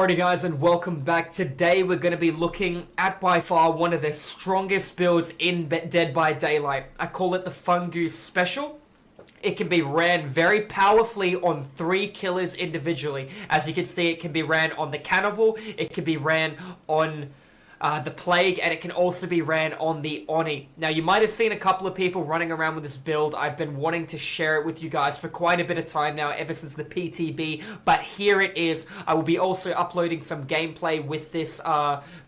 Alrighty guys, and welcome back. Today we're going to be looking at by far one of the strongest builds in Dead by Daylight. I call it the FunGoose Special. It can be ran very powerfully on 3 killers individually. As you can see, it can be ran on the Cannibal, it can be ran on the Plague, and it can also be ran on the Oni. Now, you might have seen a couple of people running around with this build. I've been wanting to share it with you guys for quite a bit of time now, ever since the PTB, but here it is. I will be also uploading some gameplay with this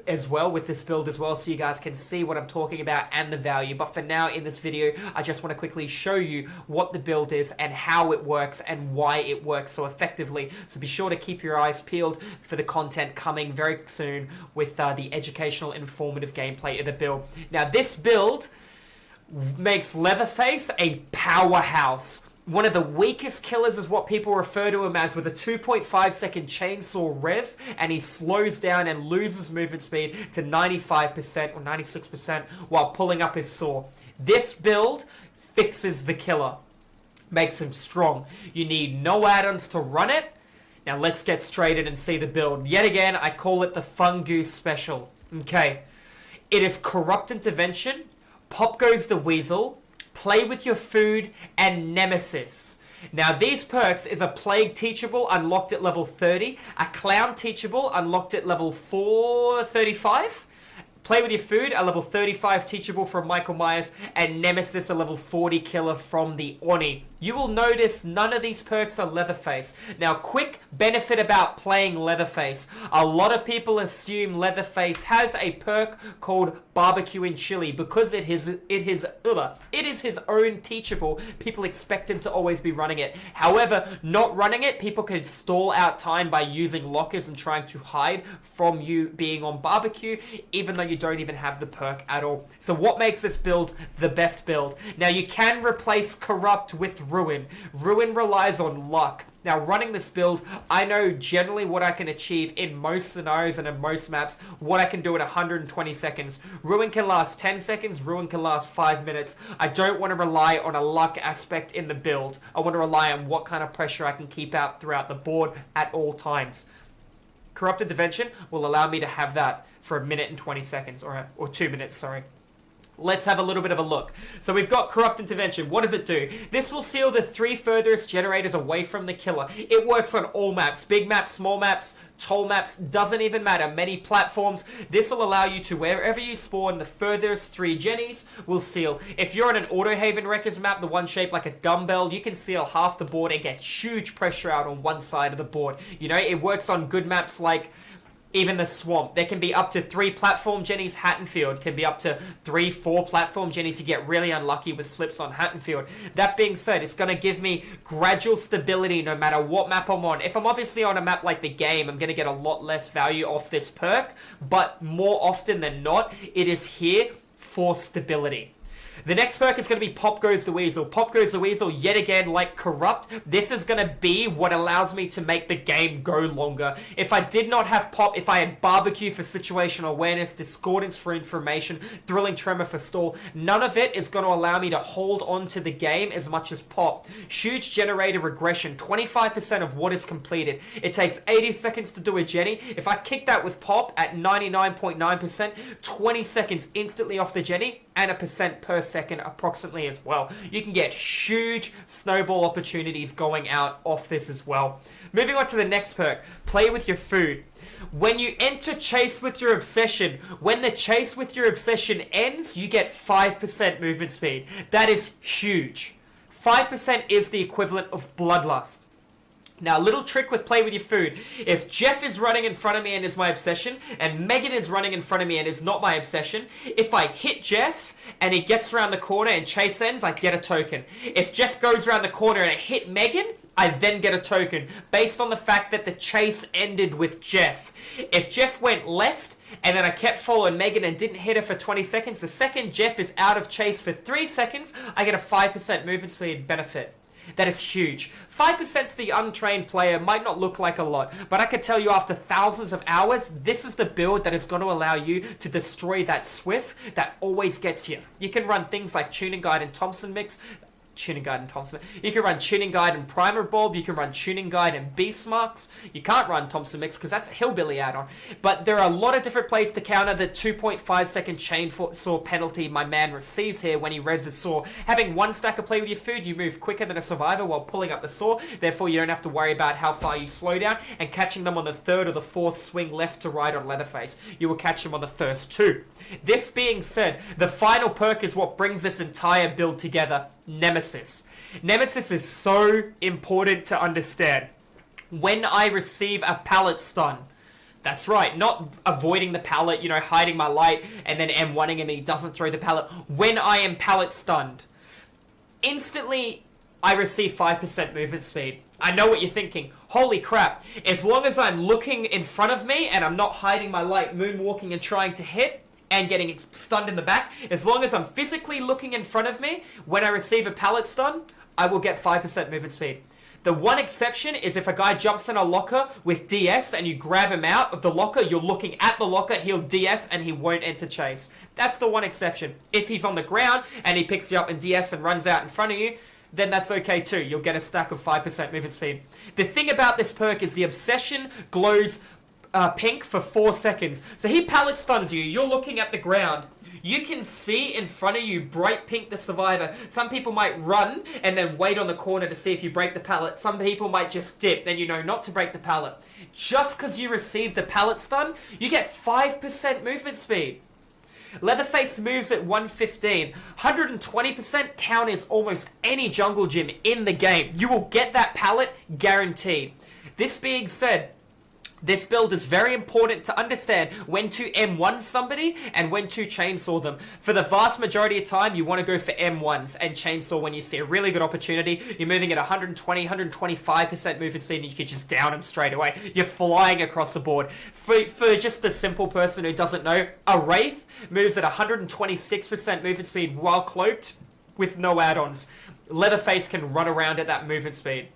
as well, with this build as well, so you guys can see what I'm talking about and the value. But for now, in this video, I just want to quickly show you what the build is and how it works and why it works so effectively. So be sure to keep your eyes peeled for the content coming very soon with the educational, informative gameplay of the build. Now, this build makes Leatherface a powerhouse. One of the weakest killers is what people refer to him as, with a 2.5 second chainsaw rev, and he slows down and loses movement speed to 95% or 96% while pulling up his saw. This build fixes the killer, makes him strong. You need no add-ons to run it. Now let's get straight in and see the build. Yet again, I call it the FunGoose Special. Okay, it is Corrupt Intervention, Pop Goes the Weasel, Play with Your Food, and Nemesis. Now, these perks is a Plague Teachable unlocked at level 30, a Clown Teachable unlocked at level 435, Play with Your Food, a level 35 Teachable from Michael Myers, and Nemesis, a level 40 killer from the Oni. You will notice none of these perks are Leatherface. Now, quick benefit about playing Leatherface. A lot of people assume Leatherface has a perk called Barbecue and Chili because it is his own Teachable. People expect him to always be running it. However, not running it, people can stall out time by using lockers and trying to hide from you being on Barbecue, even though you don't even have the perk at all. So what makes this build the best build? Now, you can replace Corrupt with Ruin. Ruin relies on luck. Now, running this build, I know generally what I can achieve in most scenarios and in most maps, what I can do in 120 seconds. Ruin can last 10 seconds, Ruin can last 5 minutes. I don't want to rely on a luck aspect in the build. I want to rely on what kind of pressure I can keep out throughout the board at all times. Corrupt Intervention will allow me to have that for 1 minute and 20 seconds, or 2 minutes, sorry. Let's have a little bit of a look. So we've got Corrupt Intervention. What does it do? This will seal the 3 furthest generators away from the killer. It works on all maps. Big maps, small maps, tall maps, doesn't even matter. Many platforms. This will allow you to, wherever you spawn, the furthest 3 jennies will seal. If you're on an Autohaven Wreckers map, the one shaped like a dumbbell, you can seal half the board and get huge pressure out on one side of the board. You know, it works on good maps like even the Swamp. There can be up to 3 platform jennies. Hattonfield can be up to 3-4 platform jennies. You get really unlucky with flips on Hattonfield. That being said, it's going to give me gradual stability no matter what map I'm on. If I'm obviously on a map like the Game, I'm going to get a lot less value off this perk, but more often than not, it is here for stability. The next perk is going to be Pop Goes the Weasel. Pop Goes the Weasel, yet again, like Corrupt, this is going to be what allows me to make the game go longer. If I did not have Pop, if I had Barbecue for situational awareness, Discordance for information, Thrilling Tremor for stall, none of it is going to allow me to hold on to the game as much as Pop. Huge generator regression, 25% of what is completed. It takes 80 seconds to do a Jenny. If I kick that with Pop at 99.9%, 20 seconds instantly off the Jenny, and a percent per second approximately as well. You can get huge snowball opportunities going out off this as well. Moving on to the next perk, Play with Your Food. When you enter Chase with Your Obsession, when the Chase with Your Obsession ends, you get 5% movement speed. That is huge. 5% is the equivalent of Bloodlust. Now, a little trick with Play with Your Food. If Jeff is running in front of me and is my obsession, and Megan is running in front of me and is not my obsession, if I hit Jeff and he gets around the corner and Chase ends, I get a token. If Jeff goes around the corner and I hit Megan, I then get a token, based on the fact that the chase ended with Jeff. If Jeff went left, and then I kept following Megan and didn't hit her for 20 seconds, the second Jeff is out of chase for 3 seconds, I get a 5% movement speed benefit. That is huge. 5% to the untrained player might not look like a lot, but I can tell you after thousands of hours, this is the build that is going to allow you to destroy that Swift that always gets you. You can run things like Tuning Guide and Thompson Mix, Tuning Guide and Thompson. You can run Tuning Guide and Primer Bulb. You can run Tuning Guide and Beast Marks. You can't run Thompson Mix because that's a Hillbilly add-on. But there are a lot of different plays to counter the 2.5 second chainsaw penalty my man receives here when he revs his saw. Having one stack of play with your food, you move quicker than a survivor while pulling up the saw. Therefore, you don't have to worry about how far you slow down and catching them on the third or the fourth swing left to right on Leatherface. You will catch them on the first two. This being said, the final perk is what brings this entire build together. Nemesis. Nemesis is so important to understand. When I receive a pallet stun, that's right, not avoiding the pallet, hiding my light and then M1ing him and he doesn't throw the pallet. When I am pallet stunned, instantly I receive 5% movement speed. I know what you're thinking. Holy crap. As long as I'm looking in front of me and I'm not hiding my light, moonwalking and trying to hit, and getting stunned in the back, as long as I'm physically looking in front of me, when I receive a pallet stun, I will get 5% movement speed. The one exception is if a guy jumps in a locker with DS and you grab him out of the locker, you're looking at the locker, he'll DS and he won't enter chase. That's the one exception. If he's on the ground and he picks you up in DS and runs out in front of you, then that's okay too. You'll get a stack of 5% movement speed. The thing about this perk is the Obsession glows pink for 4 seconds. So he pallet stuns you. You're looking at the ground. You can see in front of you bright pink the survivor. Some people might run and then wait on the corner to see if you break the pallet. Some people might just dip. Then you know not to break the pallet. Just because you received a pallet stun, you get 5% movement speed. Leatherface moves at 115. 120% counters almost any jungle gym in the game. You will get that pallet guaranteed. This being said, this build is very important to understand when to M1 somebody and when to chainsaw them. For the vast majority of time, you want to go for M1s and chainsaw when you see a really good opportunity. You're moving at 120, 125% movement speed and you can just down them straight away. You're flying across the board. For just the simple person who doesn't know, a Wraith moves at 126% movement speed while cloaked with no add-ons. Leatherface can run around at that movement speed.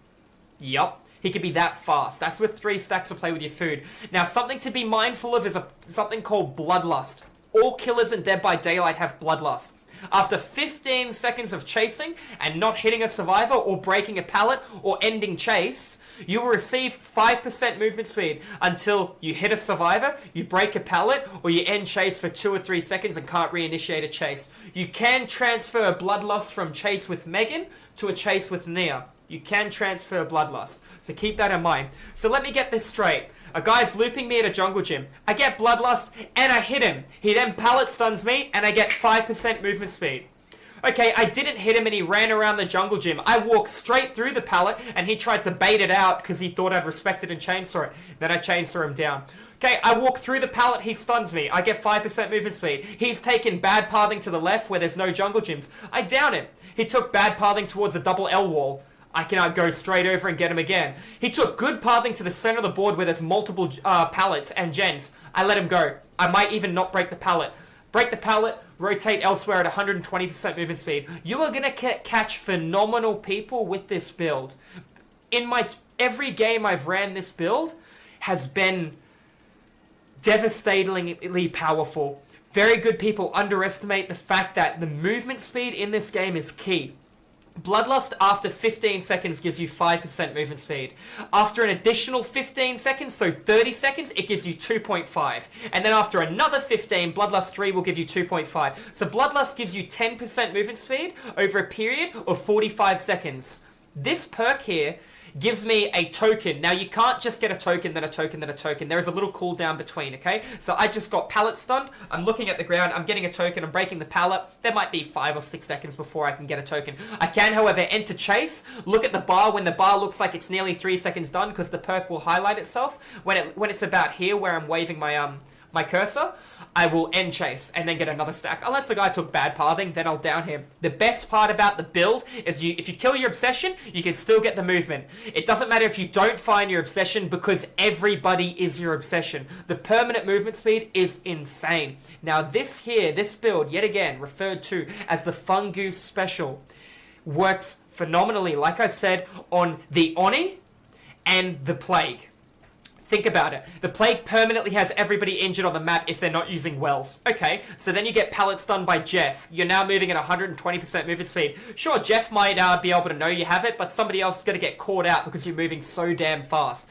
Yup. He can be that fast. That's with 3 stacks of play with your food. Now, something to be mindful of is something called Bloodlust. All killers in Dead by Daylight have Bloodlust. After 15 seconds of chasing and not hitting a survivor or breaking a pallet or ending chase, you will receive 5% movement speed until you hit a survivor, you break a pallet, or you end chase for 2 or 3 seconds and can't reinitiate a chase. You can transfer Bloodlust from chase with Megan to a chase with Nia. You can transfer Bloodlust, so keep that in mind. So let me get this straight. A guy's looping me at a jungle gym. I get Bloodlust, and I hit him. He then pallet stuns me, and I get 5% movement speed. Okay, I didn't hit him, and he ran around the jungle gym. I walked straight through the pallet, and he tried to bait it out because he thought I'd respect it and chainsaw it. Then I chainsaw him down. Okay, I walk through the pallet, he stuns me. I get 5% movement speed. He's taken bad pathing to the left where there's no jungle gyms. I down him. He took bad pathing towards a double L wall. I can go straight over and get him again. He took good pathing to the center of the board where there's multiple pallets and gens. I let him go. I might even not break the pallet. Break the pallet, rotate elsewhere at 120% movement speed. You are going to catch phenomenal people with this build. Every game I've ran this build has been devastatingly powerful. Very good people underestimate the fact that the movement speed in this game is key. Bloodlust after 15 seconds gives you 5% movement speed. After an additional 15 seconds, so 30 seconds, it gives you 2.5. And then after another 15, Bloodlust 3 will give you 2.5. So Bloodlust gives you 10% movement speed over a period of 45 seconds. This perk here gives me a token. Now, you can't just get a token, then a token, then a token. There is a little cooldown between, okay? So I just got pallet stunned. I'm looking at the ground. I'm getting a token. I'm breaking the pallet. There might be 5 or 6 seconds before I can get a token. I can, however, enter chase. Look at the bar when the bar looks like it's nearly 3 seconds done because the perk will highlight itself. When it's about here where I'm waving my cursor, I will end chase and then get another stack. Unless the guy took bad pathing, then I'll down him. The best part about the build is if you kill your obsession, you can still get the movement. It doesn't matter if you don't find your obsession because everybody is your obsession. The permanent movement speed is insane. Now this build, yet again referred to as the FunGoose Special, works phenomenally, like I said, on the Oni and the Plague. Think about it. The Plague permanently has everybody injured on the map if they're not using wells. Okay, so then you get pallets done by Jeff. You're now moving at 120% movement speed. Sure, Jeff might be able to know you have it, but somebody else is going to get caught out because you're moving so damn fast.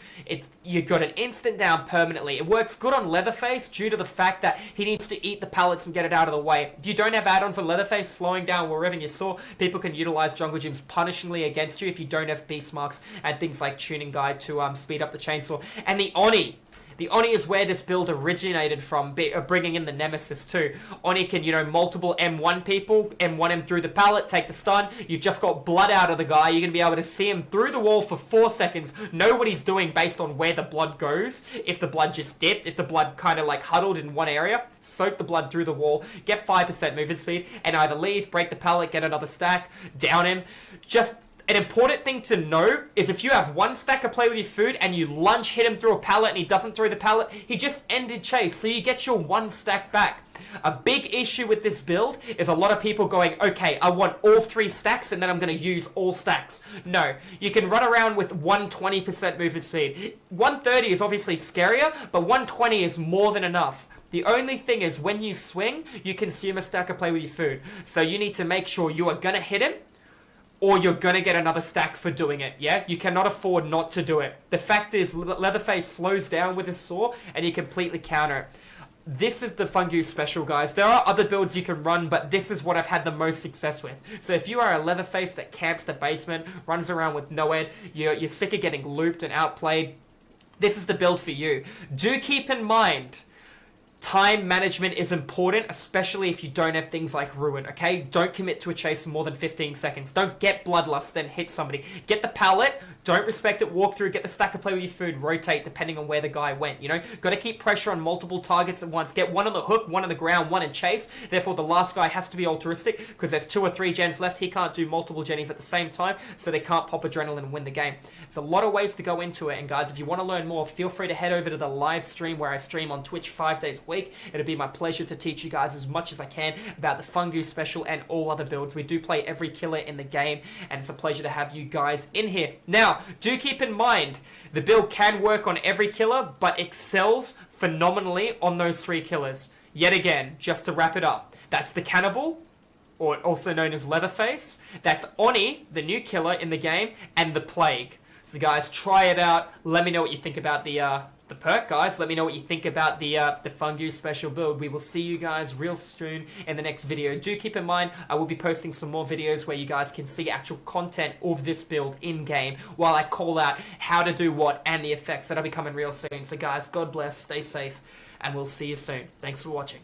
You've got an instant down permanently. It works good on Leatherface due to the fact that he needs to eat the pallets and get it out of the way. If you don't have add-ons on Leatherface, slowing down wherever you saw, people can utilize jungle gyms punishingly against you if you don't have beast marks and things like tuning guide to speed up the chainsaw. And the Oni. The Oni is where this build originated from, bringing in the Nemesis too. Oni can, multiple M1 people, M1 him through the pallet, take the stun. You've just got blood out of the guy. You're going to be able to see him through the wall for 4 seconds, know what he's doing based on where the blood goes. If the blood just dipped, if the blood kind of like huddled in one area, soak the blood through the wall, get 5% movement speed, and either leave, break the pallet, get another stack, down him. Just an important thing to know is if you have one stack of play with your food and you lunge hit him through a pallet and he doesn't throw the pallet, he just ended chase, so you get your one stack back. A big issue with this build is a lot of people going, okay, I want all 3 stacks and then I'm going to use all stacks. No, you can run around with 120% movement speed. 130 is obviously scarier, but 120 is more than enough. The only thing is when you swing, you consume a stack of play with your food. So you need to make sure you are going to hit him, or you're going to get another stack for doing it, yeah? You cannot afford not to do it. The fact is, Leatherface slows down with his saw, and you completely counter it. This is the FunGoose Special, guys. There are other builds you can run, but this is what I've had the most success with. So if you are a Leatherface that camps the basement, runs around with no ed, you're sick of getting looped and outplayed, this is the build for you. Do keep in mind, time management is important, especially if you don't have things like Ruin, okay? Don't commit to a chase for more than 15 seconds. Don't get Bloodlust, then hit somebody. Get the pallet, don't respect it, walk through, get the stack of play with your food, rotate depending on where the guy went, Got to keep pressure on multiple targets at once. Get one on the hook, one on the ground, one in chase. Therefore, the last guy has to be altruistic because there's 2 or 3 gens left. He can't do multiple jennies at the same time, so they can't pop adrenaline and win the game. There's a lot of ways to go into it, and guys, if you want to learn more, feel free to head over to the live stream where I stream on Twitch 5 days a week. It'll be my pleasure to teach you guys as much as I can about the FunGoose Special and all other builds. We do play every killer in the game, and it's a pleasure to have you guys in here. Now, do keep in mind, the build can work on every killer, but excels phenomenally on those 3 killers. Yet again, just to wrap it up, that's the Cannibal, or also known as Leatherface. That's Oni, the new killer in the game, and the Plague. So guys, try it out. Let me know what you think about the perk, guys. Let me know what you think about the FunGoose Special build. We will see you guys real soon in the next video. Do keep in mind, I will be posting some more videos where you guys can see actual content of this build in-game while I call out how to do what and the effects. That'll be coming real soon. So guys, God bless, stay safe, and we'll see you soon. Thanks for watching.